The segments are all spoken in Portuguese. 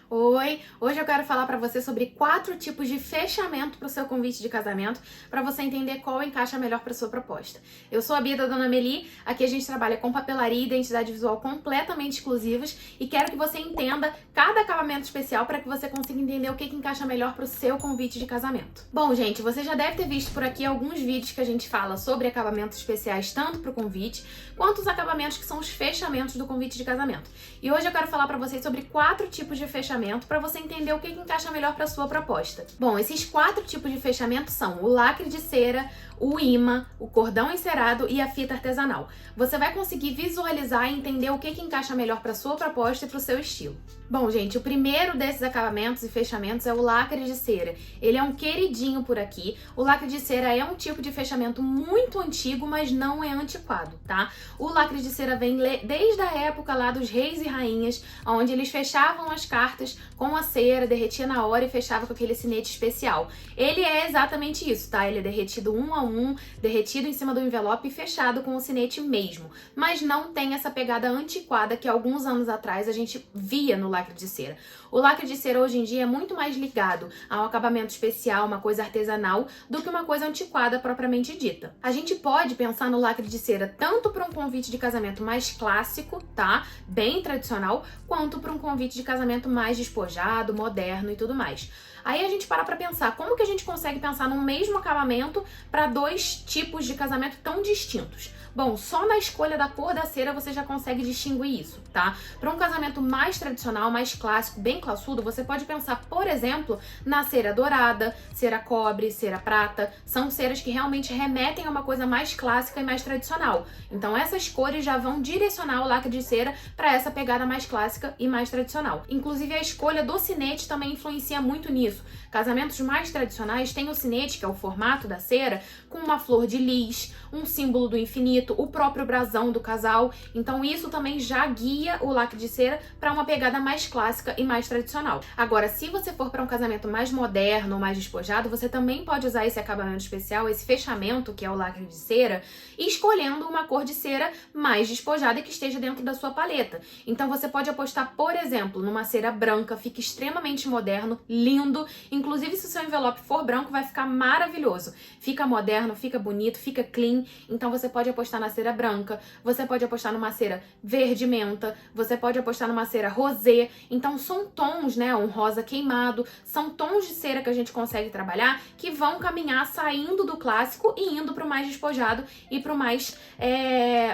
Oi, hoje eu quero falar pra você sobre 4 tipos de fechamento para o seu convite de casamento, para você entender qual encaixa melhor para sua proposta. Eu sou a Bia da Dona Meli, aqui a gente trabalha com papelaria e identidade visual completamente exclusivas e quero que você entenda cada acabamento especial para que você consiga entender o que encaixa melhor para o seu convite de casamento. Bom, gente, você já deve ter visto por aqui alguns vídeos que a gente fala sobre acabamentos especiais tanto para o convite quanto os acabamentos que são os fechamentos do convite de casamento. E hoje eu quero falar para vocês sobre 4 tipos de fechamento para você entender o que encaixa melhor para sua proposta. Bom, esses 4 tipos de fechamento são o lacre de cera, o imã, o cordão encerado e a fita artesanal. Você vai conseguir visualizar e entender o que encaixa melhor para sua proposta e para o seu estilo. Bom, gente, o primeiro desses acabamentos e fechamentos é o lacre de cera. Ele é um queridinho por aqui. O lacre de cera é um tipo de fechamento muito antigo, mas não é antiquado, tá? O lacre de cera vem desde a época lá dos reis e rainhas, onde eles fechavam as cartas com a cera, derretia na hora e fechava com aquele sinete especial. Ele é exatamente isso, tá? Ele é derretido um a um, derretido em cima do envelope e fechado com o sinete mesmo. Mas não tem essa pegada antiquada que alguns anos atrás a gente via no lacre de cera. O lacre de cera hoje em dia é muito mais ligado a um acabamento especial, uma coisa artesanal, do que uma coisa antiquada propriamente dita. A gente pode pensar no lacre de cera tanto para um convite de casamento mais clássico, tá? Bem tradicional, quanto para um convite de casamento mais despojado, moderno e tudo mais. Aí a gente para pra pensar, como que a gente consegue pensar num mesmo acabamento para 2 tipos de casamento tão distintos? Bom, só na escolha da cor da cera você já consegue distinguir isso, tá? Para um casamento mais tradicional, mais clássico, bem classudo, você pode pensar, por exemplo, na cera dourada, cera cobre, cera prata. São ceras que realmente remetem a uma coisa mais clássica e mais tradicional. Então essas cores já vão direcionar o lacre de cera para essa pegada mais clássica e mais tradicional. Inclusive a escolha do sinete também influencia muito nisso. Casamentos mais tradicionais têm o sinete, que é o formato da cera, com uma flor de lis, um símbolo do infinito, o próprio brasão do casal. Então isso também já guia o lacre de cera para uma pegada mais clássica e mais tradicional. Agora, se você for para um casamento mais moderno ou mais despojado, você também pode usar esse acabamento especial, esse fechamento, que é o lacre de cera, escolhendo uma cor de cera mais despojada e que esteja dentro da sua paleta. Então você pode apostar, por exemplo, numa cera branca, fica extremamente moderno, lindo. Inclusive, se o seu envelope for branco, vai ficar maravilhoso. Fica moderno, fica bonito, fica clean. Então você pode apostar na cera branca, você pode apostar numa cera verde menta, você pode apostar numa cera rosé. Então são tons, né, um rosa queimado, são tons de cera que a gente consegue trabalhar que vão caminhar saindo do clássico e indo para o mais despojado e para o mais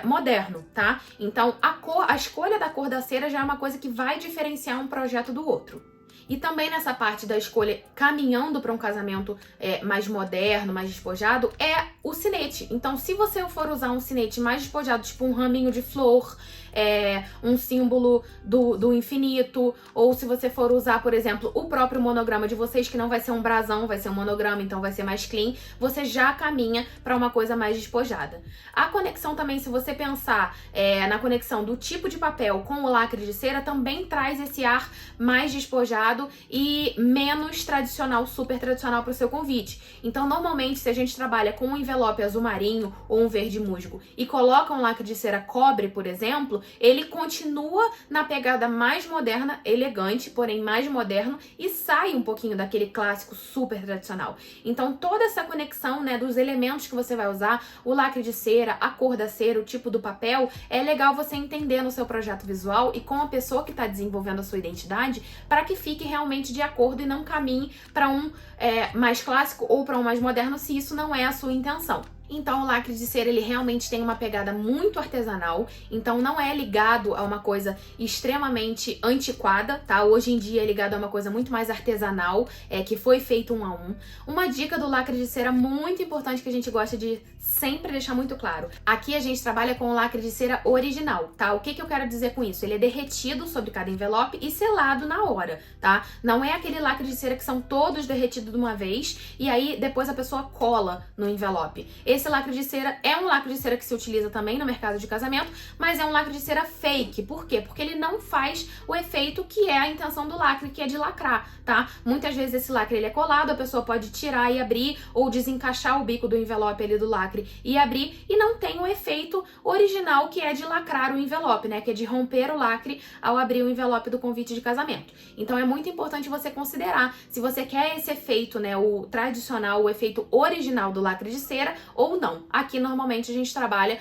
moderno, tá? Então a escolha da cor da cera já é uma coisa que vai diferenciar um projeto do outro. E também nessa parte da escolha, caminhando para um casamento mais moderno, mais despojado, é o sinete. Então, se você for usar um sinete mais despojado, tipo um raminho de flor, um símbolo do infinito, ou se você for usar, por exemplo, o próprio monograma de vocês, que não vai ser um brasão, vai ser um monograma, então vai ser mais clean, você já caminha para uma coisa mais despojada. A conexão também, se você pensar na conexão do tipo de papel com o lacre de cera, também traz esse ar mais despojado e menos tradicional, super tradicional para o seu convite. Então, normalmente, se a gente trabalha com um envelope azul marinho ou um verde musgo e coloca um lacre de cera cobre, por exemplo, ele continua na pegada mais moderna, elegante, porém mais moderno, e sai um pouquinho daquele clássico super tradicional. Então, toda essa conexão, né, dos elementos que você vai usar, o lacre de cera, a cor da cera, o tipo do papel, é legal você entender no seu projeto visual e com a pessoa que está desenvolvendo a sua identidade, para que fique realmente de acordo e não caminhe para um mais clássico ou para um mais moderno, se isso não é a sua intenção. Então o lacre de cera, ele realmente tem uma pegada muito artesanal, então não é ligado a uma coisa extremamente antiquada, tá? Hoje em dia é ligado a uma coisa muito mais artesanal, que foi feito um a um. Uma dica do lacre de cera muito importante que a gente gosta de sempre deixar muito claro. Aqui a gente trabalha com o lacre de cera original, tá? O que eu quero dizer com isso? Ele é derretido sobre cada envelope e selado na hora, tá? Não é aquele lacre de cera que são todos derretidos de uma vez e aí depois a pessoa cola no envelope. Esse Esse lacre de cera é um lacre de cera que se utiliza também no mercado de casamento, mas é um lacre de cera fake. Por quê? Porque ele não faz o efeito que é a intenção do lacre, que é de lacrar, tá? Muitas vezes esse lacre ele é colado, a pessoa pode tirar e abrir, ou desencaixar o bico do envelope ali do lacre e abrir, e não tem o efeito original que é de lacrar o envelope, né? Que é de romper o lacre ao abrir o envelope do convite de casamento. Então é muito importante você considerar se você quer esse efeito, né? O tradicional, o efeito original do lacre de cera ou não. Aqui normalmente a gente trabalha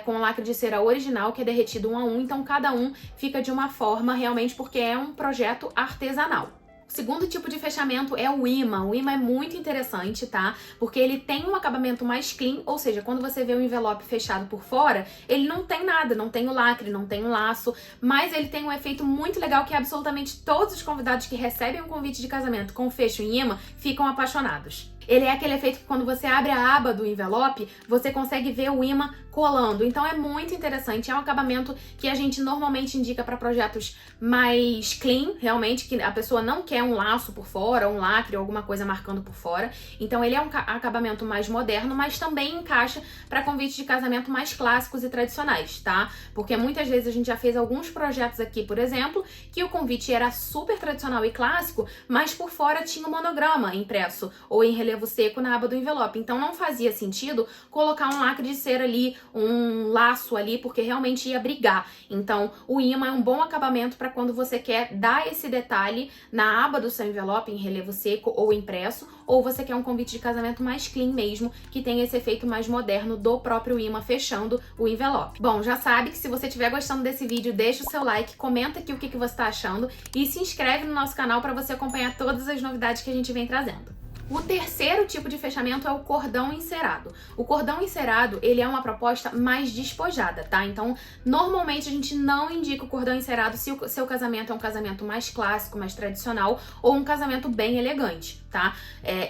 com lacre de cera original, que é derretido 1 a 1, então cada um fica de uma forma realmente porque é um projeto artesanal. O segundo tipo de fechamento é o imã. O imã é muito interessante, tá? Porque ele tem um acabamento mais clean, ou seja, quando você vê o envelope fechado por fora, ele não tem nada, não tem o lacre, não tem o laço, mas ele tem um efeito muito legal que absolutamente todos os convidados que recebem um convite de casamento com fecho em imã ficam apaixonados. Ele é aquele efeito que quando você abre a aba do envelope, você consegue ver o imã colando. Então é muito interessante, é um acabamento que a gente normalmente indica para projetos mais clean, realmente, que a pessoa não quer um laço por fora, um lacre ou alguma coisa marcando por fora. Então ele é um acabamento mais moderno, mas também encaixa para convites de casamento mais clássicos e tradicionais, tá? Porque muitas vezes a gente já fez alguns projetos aqui, por exemplo, que o convite era super tradicional e clássico, mas por fora tinha um monograma impresso ou em relevo seco na aba do envelope. Então não fazia sentido colocar um lacre de cera ali, um laço ali, porque realmente ia brigar. Então o imã é um bom acabamento para quando você quer dar esse detalhe na aba do seu envelope em relevo seco ou impresso, ou você quer um convite de casamento mais clean mesmo, que tem esse efeito mais moderno do próprio imã fechando o envelope. Bom, já sabe que se você estiver gostando desse vídeo, deixa o seu like, comenta aqui o que você está achando e se inscreve no nosso canal para você acompanhar todas as novidades que a gente vem trazendo. O terceiro tipo de fechamento é o cordão encerado. O cordão encerado, ele é uma proposta mais despojada, tá? Então, normalmente a gente não indica o cordão encerado se o seu casamento é um casamento mais clássico, mais tradicional ou um casamento bem elegante, tá?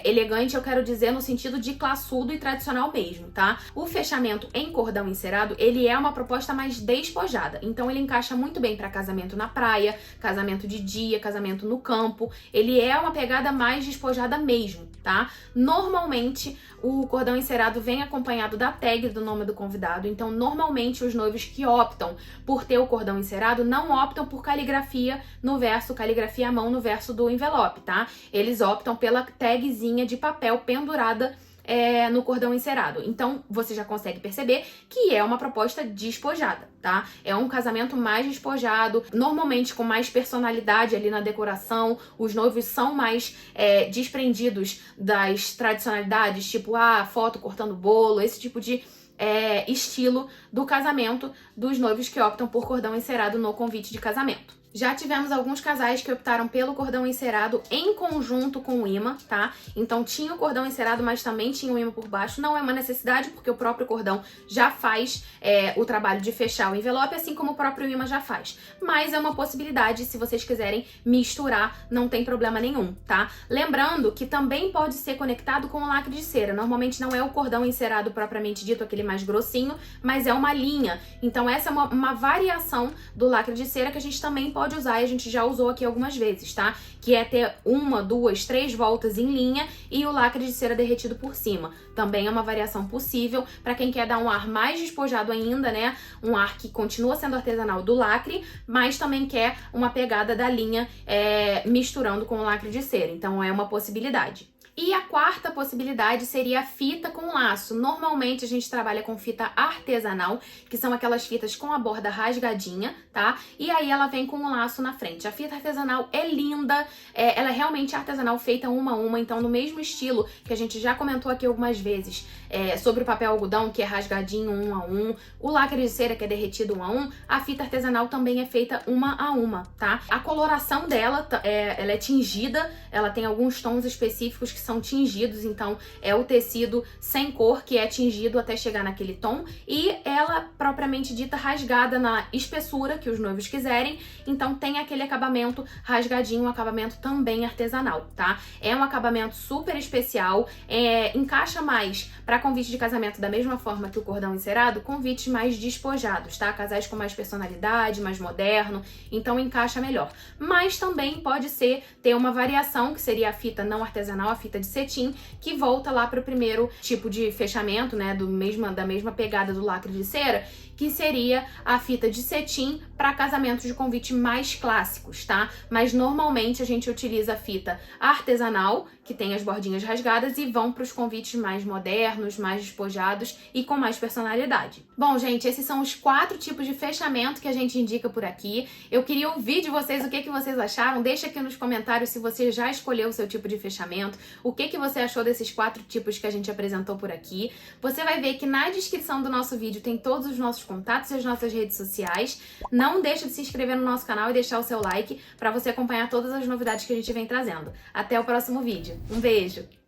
Elegante eu quero dizer no sentido de classudo e tradicional mesmo, tá? O fechamento em cordão encerado, ele é uma proposta mais despojada. Então, ele encaixa muito bem para casamento na praia, casamento de dia, casamento no campo. Ele é uma pegada mais despojada mesmo, tá? Normalmente o cordão encerado vem acompanhado da tag do nome do convidado, então normalmente os noivos que optam por ter o cordão encerado não optam por caligrafia no verso, caligrafia à mão no verso do envelope, tá? Eles optam pela tagzinha de papel pendurada no cordão encerado. Então você já consegue perceber que é uma proposta despojada, tá? É um casamento mais despojado, normalmente com mais personalidade ali na decoração. Os noivos são mais desprendidos das tradicionalidades, tipo foto cortando bolo, esse tipo de estilo do casamento dos noivos que optam por cordão encerado no convite de casamento. Já tivemos alguns casais que optaram pelo cordão encerado em conjunto com o imã, tá? Então tinha o cordão encerado, mas também tinha o imã por baixo. Não é uma necessidade, porque o próprio cordão já faz o trabalho de fechar o envelope, assim como o próprio imã já faz. Mas é uma possibilidade, se vocês quiserem misturar, não tem problema nenhum, tá? Lembrando que também pode ser conectado com o lacre de cera. Normalmente não é o cordão encerado propriamente dito, aquele mais grossinho, mas é uma linha. Então essa é uma variação do lacre de cera que a gente também pode usar, e a gente já usou aqui algumas vezes, tá? Que é ter 1, 2, 3 voltas em linha e o lacre de cera derretido por cima. Também é uma variação possível para quem quer dar um ar mais despojado ainda, né? Um ar que continua sendo artesanal do lacre, mas também quer uma pegada da linha misturando com o lacre de cera. Então é uma possibilidade. E a quarta possibilidade seria a fita com laço. Normalmente a gente trabalha com fita artesanal, que são aquelas fitas com a borda rasgadinha, tá? E aí ela vem com um laço na frente. A fita artesanal é linda, ela é realmente artesanal, feita uma a uma, então no mesmo estilo que a gente já comentou aqui algumas vezes sobre o papel algodão, que é rasgadinho 1 a 1, o lacre de cera, que é derretido 1 a 1, a fita artesanal também é feita uma a uma, tá? A coloração dela, ela é tingida, ela tem alguns tons específicos que são tingidos, então é o tecido sem cor que é tingido até chegar naquele tom, e ela propriamente dita rasgada na espessura que os noivos quiserem, então tem aquele acabamento rasgadinho, um acabamento também artesanal, tá? É um acabamento super especial, encaixa mais para convite de casamento da mesma forma que o cordão encerado, convites mais despojados, tá? Casais com mais personalidade, mais moderno, então encaixa melhor. Mas também pode ser ter uma variação, que seria a fita não artesanal, a fita de cetim, que volta lá para o primeiro tipo de fechamento, né, da mesma pegada do lacre de cera, que seria a fita de cetim para casamentos de convite mais clássicos, tá? Mas normalmente a gente utiliza a fita artesanal, que tem as bordinhas rasgadas, e vão para os convites mais modernos, mais despojados e com mais personalidade. Bom, gente, esses são os 4 tipos de fechamento que a gente indica por aqui. Eu queria ouvir de vocês o que vocês acharam. Deixa aqui nos comentários se você já escolheu o seu tipo de fechamento, o que você achou desses 4 tipos que a gente apresentou por aqui. Você vai ver que na descrição do nosso vídeo tem todos os nossos contatos e as nossas redes sociais. Não deixa de se inscrever no nosso canal e deixar o seu like para você acompanhar todas as novidades que a gente vem trazendo. Até o próximo vídeo. Um beijo!